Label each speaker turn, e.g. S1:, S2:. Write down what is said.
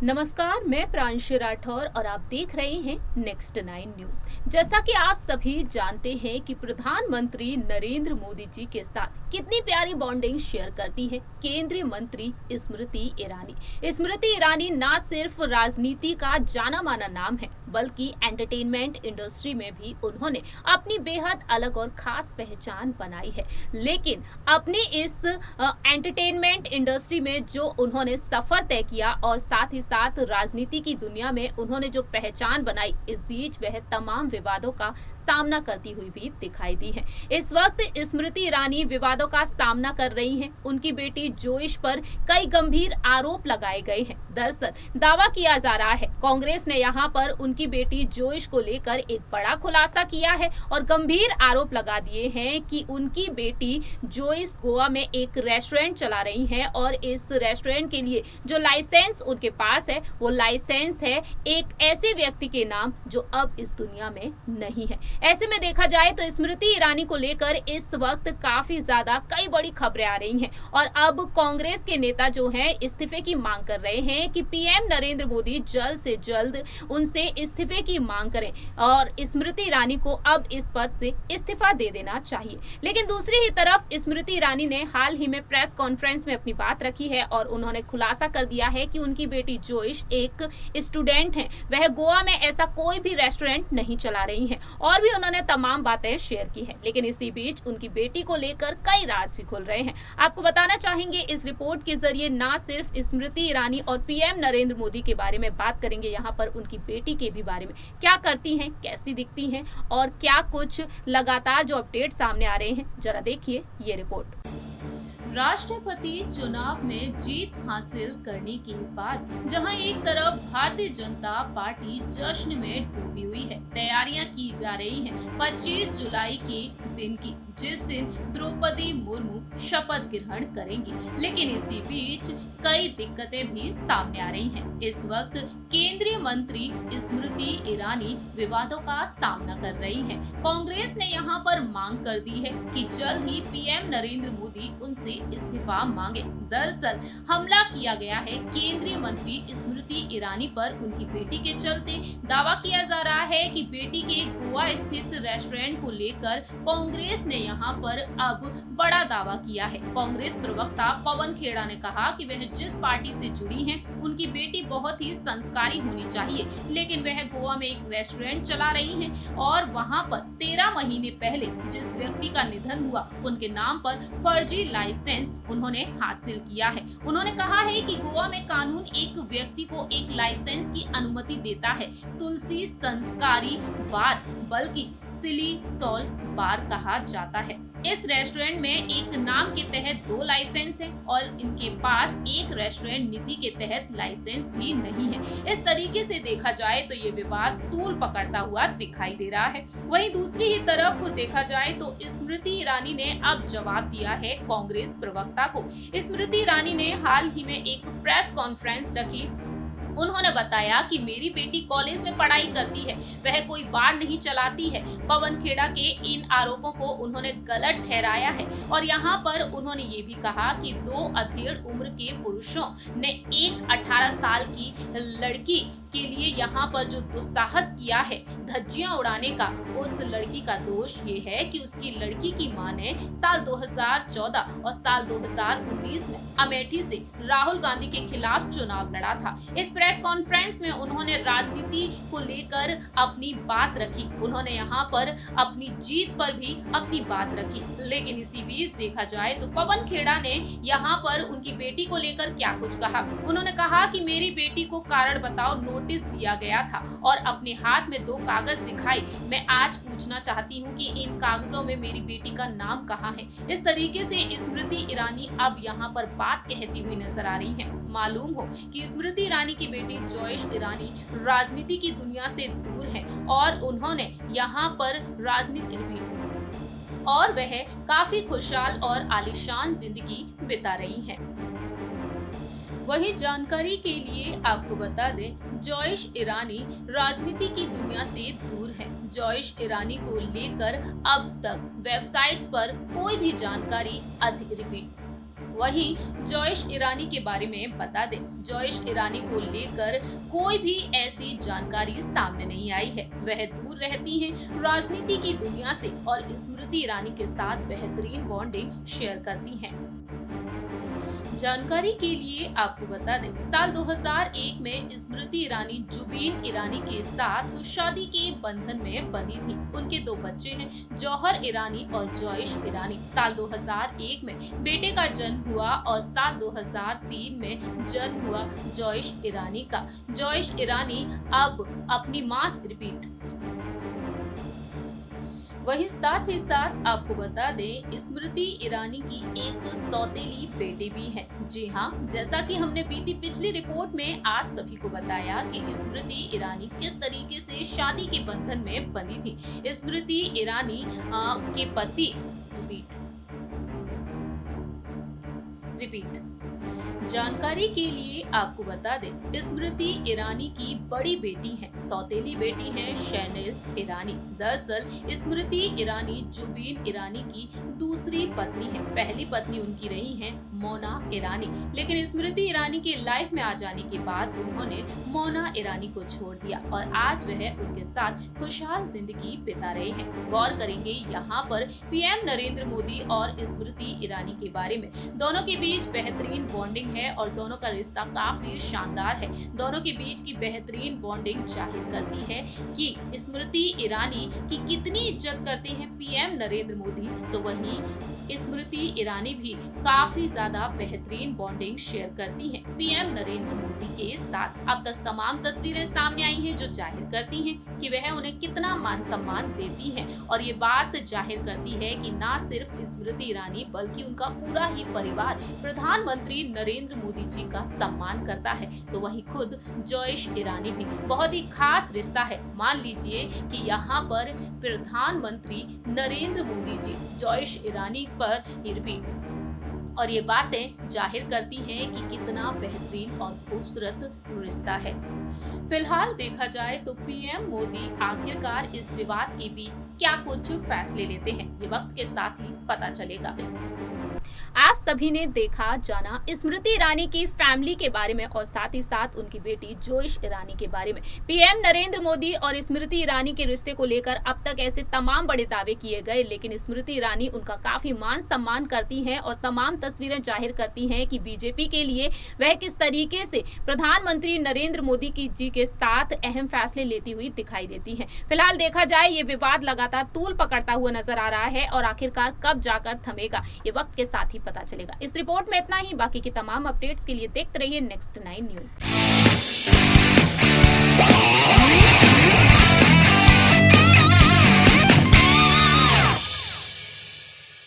S1: नमस्कार, मैं प्रांशी राठौर और आप देख रहे हैं नेक्स्ट 9 न्यूज। जैसा कि आप सभी जानते हैं कि प्रधानमंत्री नरेंद्र मोदी जी के साथ कितनी प्यारी बॉन्डिंग शेयर करती है केंद्रीय मंत्री स्मृति ईरानी। स्मृति ईरानी ना सिर्फ राजनीति का जाना माना नाम है, बल्कि एंटरटेनमेंट इंडस्ट्री में भी उन्होंने अपनी बेहद अलग और खास पहचान बनाई है। लेकिन अपनी इस एंटरटेनमेंट इंडस्ट्री में जो उन्होंने सफर तय किया और साथ ही साथ राजनीति की दुनिया में उन्होंने जो पहचान बनाई, इस बीच वह तमाम विवादों का सामना करती हुई भी दिखाई दी है। इस वक्त स्मृति ईरानी विवादों का सामना कर रही हैं। उनकी बेटी जोइश पर कई गंभीर आरोप लगाए गए हैं। दरअसल दावा किया जा रहा है कांग्रेस ने यहाँ पर उनकी बेटी जोइश को लेकर एक बड़ा खुलासा किया है और गंभीर आरोप लगा दिए हैं कि उनकी बेटी जोइश गोवा में एक रेस्टोरेंट चला रही है और इस रेस्टोरेंट के लिए जो लाइसेंस उनके पास है वो लाइसेंस है एक ऐसे व्यक्ति के नाम जो अब इस दुनिया में नहीं है। ऐसे में देखा जाए तो स्मृति ईरानी को लेकर इस वक्त काफी ज्यादा कई बड़ी खबरें आ रही हैं और अब कांग्रेस के नेता जो हैं इस्तीफे की मांग कर रहे हैं कि पीएम नरेंद्र मोदी जल्द से जल्द उनसे इस्तीफे की मांग करें और स्मृति ईरानी को अब इस पद से इस्तीफा दे देना चाहिए। लेकिन दूसरी ही तरफ स्मृति ईरानी ने हाल ही में प्रेस कॉन्फ्रेंस में अपनी बात रखी है और उन्होंने खुलासा कर दिया है कि उनकी बेटी जोइश एक स्टूडेंट है, वह गोवा में ऐसा कोई भी रेस्टोरेंट नहीं चला रही है और भी उन्होंने तमाम बातें शेयर की है। लेकिन इसी बीच उनकी बेटी को लेकर कई राज भी खुल रहे हैं। आपको बताना चाहेंगे इस रिपोर्ट के जरिए ना सिर्फ स्मृति ईरानी और पीएम नरेंद्र मोदी के बारे में बात करेंगे, यहाँ पर उनकी बेटी के भी बारे में, क्या करती हैं, कैसी दिखती हैं और क्या कुछ लगातार जो अपडेट सामने आ रहे हैं, जरा देखिए ये रिपोर्ट। राष्ट्रपति चुनाव में जीत हासिल करने के बाद जहां एक तरफ भारतीय जनता पार्टी जश्न में डूबी हुई है, तैयारियां की जा रही हैं 25 जुलाई के दिन की, जिस दिन द्रौपदी मुर्मू शपथ ग्रहण करेंगी। लेकिन इसी बीच कई दिक्कतें भी सामने आ रही हैं। इस वक्त केंद्रीय मंत्री स्मृति ईरानी विवादों का सामना कर रही हैं। कांग्रेस ने यहां पर मांग कर दी है कि जल्द ही पीएम नरेंद्र मोदी उनसे इस्तीफा मांगे। दरअसल हमला किया गया है केंद्रीय मंत्री स्मृति ईरानी पर उनकी बेटी के चलते। दावा किया जा रहा है कि बेटी के गोवा स्थित रेस्टोरेंट को लेकर कांग्रेस ने यहाँ पर अब बड़ा दावा किया है। कांग्रेस प्रवक्ता पवन खेड़ा ने कहा कि वह जिस पार्टी से जुड़ी हैं, उनकी बेटी बहुत ही संस्कारी होनी चाहिए, लेकिन वह गोवा में एक रेस्टोरेंट चला रही हैं और वहां पर 13 महीने पहले जिस व्यक्ति का निधन हुआ उनके नाम पर फर्जी लाइसेंस उन्होंने हासिल किया है। उन्होंने कहा है कि गोवा में कानून एक व्यक्ति को एक लाइसेंस की अनुमति देता है, तुलसी संस्कारी बार बल्कि सिली सॉल बार कहा जाता है। इस रेस्टोरेंट में एक नाम के तहत 2 लाइसेंस हैं और इनके पास एक रेस्टोरेंट नीति के तहत लाइसेंस भी नहीं है। इस तरीके से देखा जाए तो ये विवाद तूल पकड़ता हुआ दिखाई दे रहा है। वहीं दूसरी ही तरफ देखा जाए तो स्मृति ईरानी ने अब जवाब दिया है कांग्रेस प्रवक्ता को। स्मृति ईरानी ने हाल ही में एक प्रेस कॉन्फ्रेंस रखी। उन्होंने बताया कि मेरी बेटी कॉलेज में पढ़ाई करती है, वह कोई बार नहीं चलाती है। पवन खेड़ा के इन आरोपों को उन्होंने गलत ठहराया है और यहाँ पर उन्होंने ये भी कहा कि 2 अधेड़ उम्र के पुरुषों ने एक 18 साल की लड़की के लिए यहाँ पर जो दुस्साहस किया है धज्जियां उड़ाने का, उस लड़की का दोष ये है कि उसकी लड़की की मां ने साल 2014 और साल 2019 में अमेठी से राहुल गांधी के खिलाफ चुनाव लड़ा था। इस प्रेस कॉन्फ्रेंस में उन्होंने राजनीति को लेकर अपनी बात रखी, उन्होंने यहाँ पर अपनी जीत पर भी अपनी बात रखी। लेकिन इसी बीच देखा जाए तो पवन खेड़ा ने यहाँ पर उनकी बेटी को लेकर क्या कुछ कहा। उन्होंने कहा कि मेरी बेटी को कारण बताओ नोटिस दिया गया था और अपने हाथ में 2 कागज दिखाई। मैं आज पूछना चाहती हूँ कि इन कागजों में मेरी बेटी का नाम कहाँ है। इस तरीके से स्मृति ईरानी अब यहाँ पर बात कहती हुई नजर आ रही है। मालूम हो कि स्मृति ईरानी की बेटी जोइश ईरानी राजनीति की दुनिया से दूर है और उन्होंने यहाँ पर राजनीति और वह काफी खुशहाल और आलीशान जिंदगी बिता रही है। वही जानकारी के लिए आपको बता दें, जोइश ईरानी राजनीति की दुनिया से दूर है। जोइश ईरानी को लेकर अब तक वेबसाइट्स पर कोई भी जानकारी वहीं जोइश ईरानी के बारे में बता दें, जोइश ईरानी को लेकर कोई भी ऐसी जानकारी सामने नहीं आई है। वह दूर रहती हैं राजनीति की दुनिया से और स्मृति ईरानी के साथ बेहतरीन बॉन्डिंग शेयर करती हैं। जानकारी के लिए आपको बता दें, साल 2001 में स्मृति ईरानी जुबीन ईरानी के साथ शादी के बंधन में बंधी थी। उनके 2 बच्चे हैं, जौहर ईरानी और जोइश ईरानी। साल 2001 में बेटे का जन्म हुआ और साल 2003 में जन्म हुआ जोइश ईरानी का। जोइश ईरानी अब अपनी मां से रिपीट। वहीं साथ ही साथ आपको बता दें, स्मृति ईरानी की एक सौतेली बेटी भी है। जी हाँ, जैसा कि हमने बीती पिछली रिपोर्ट में आज सभी को बताया कि स्मृति ईरानी किस तरीके से शादी के बंधन में बंधी थी। स्मृति ईरानी के पति रिपीट जानकारी के लिए आपको बता दें, स्मृति ईरानी की बड़ी बेटी है, सौतेली बेटी है शैनेल ईरानी। दरअसल स्मृति ईरानी जुबीन ईरानी की दूसरी पत्नी है। पहली पत्नी उनकी रही है मोना ईरानी, लेकिन स्मृति ईरानी के लाइफ में आ जाने के बाद उन्होंने मोना ईरानी को छोड़ दिया और आज वह उनके साथ खुशहाल जिंदगी बिता रहे हैं। गौर करेंगे यहाँ पर पीएम नरेंद्र मोदी और स्मृति ईरानी के बारे में। दोनों के बीच बेहतरीन बॉन्डिंग है और दोनों का रिश्ता काफी शानदार है। दोनों के बीच की बेहतरीन बॉन्डिंग जाहिर करती है कि स्मृति ईरानी की कितनी इज्जत करते हैं पीएम नरेंद्र मोदी, तो वहीं स्मृति ईरानी भी काफी ज्यादा बेहतरीन बॉन्डिंग शेयर करती हैं पीएम नरेंद्र मोदी के साथ। अब तक तमाम तस्वीरें सामने आई हैं जो जाहिर करती हैं कि वह उन्हें कितना मान सम्मान देती हैं और ये बात जाहिर करती है कि ना सिर्फ स्मृति ईरानी बल्कि उनका पूरा ही परिवार प्रधानमंत्री नरेंद्र मोदी जी का सम्मान करता है। तो वहीं खुद जोइश ईरानी भी बहुत ही खास रिश्ता है। मान लीजिए कि यहाँ पर प्रधानमंत्री नरेंद्र मोदी जी जोइश ईरानी पर रिपीट और ये बातें जाहिर करती हैं कि कितना बेहतरीन और खूबसूरत रिश्ता है। फिलहाल देखा जाए तो पीएम मोदी आखिरकार इस विवाद के बीच क्या कुछ फैसले लेते हैं, ये वक्त के साथ ही पता चलेगा। आप सभी ने देखा जाना स्मृति ईरानी की फैमिली के बारे में और साथ ही साथ उनकी बेटी जोइश ईरानी के बारे में। पीएम नरेंद्र मोदी और स्मृति ईरानी के रिश्ते को लेकर अब तक ऐसे तमाम बड़े दावे किए गए, लेकिन स्मृति ईरानी उनका काफी मान सम्मान करती हैं और तमाम तस्वीरें जाहिर करती हैं कि बीजेपी के लिए वह किस तरीके से प्रधानमंत्री नरेंद्र मोदी जी के साथ अहम फैसले लेती हुई दिखाई देती है। फिलहाल देखा जाए ये विवाद लगातार तूल पकड़ता हुआ नजर आ रहा है और आखिरकार कब जाकर थमेगा, ये वक्त के साथ ही पता चलेगा। इस रिपोर्ट में इतना ही। बाकी की तमाम अपडेट्स के लिए देखते रहिए नेक्स्ट 9 न्यूज।